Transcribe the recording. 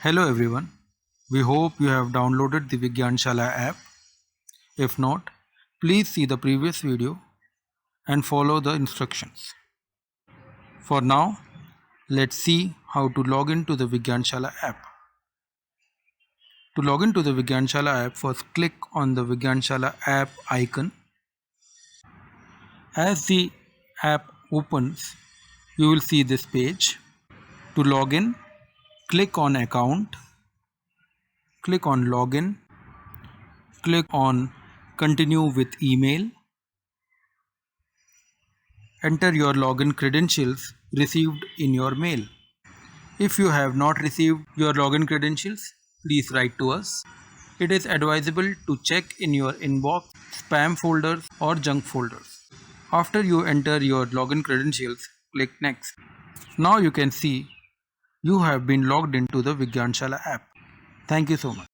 Hello everyone. We hope you have downloaded the VigyanShaala app. If not, please see the previous video and follow the instructions. For now, let's see how to log into the VigyanShaala app. To log into the VigyanShaala app, first click on the VigyanShaala app icon. As the app opens, you will see this page. To log in, click on Account, click on Login, click on Continue with Email. Enter your login credentials received in your mail. If you have not received your login credentials, please write to us. It is advisable to check in your inbox, spam folders or junk folders. After you enter your login credentials, click Next. Now you can see you have been logged into the VigyanShaala app. Thank you so much.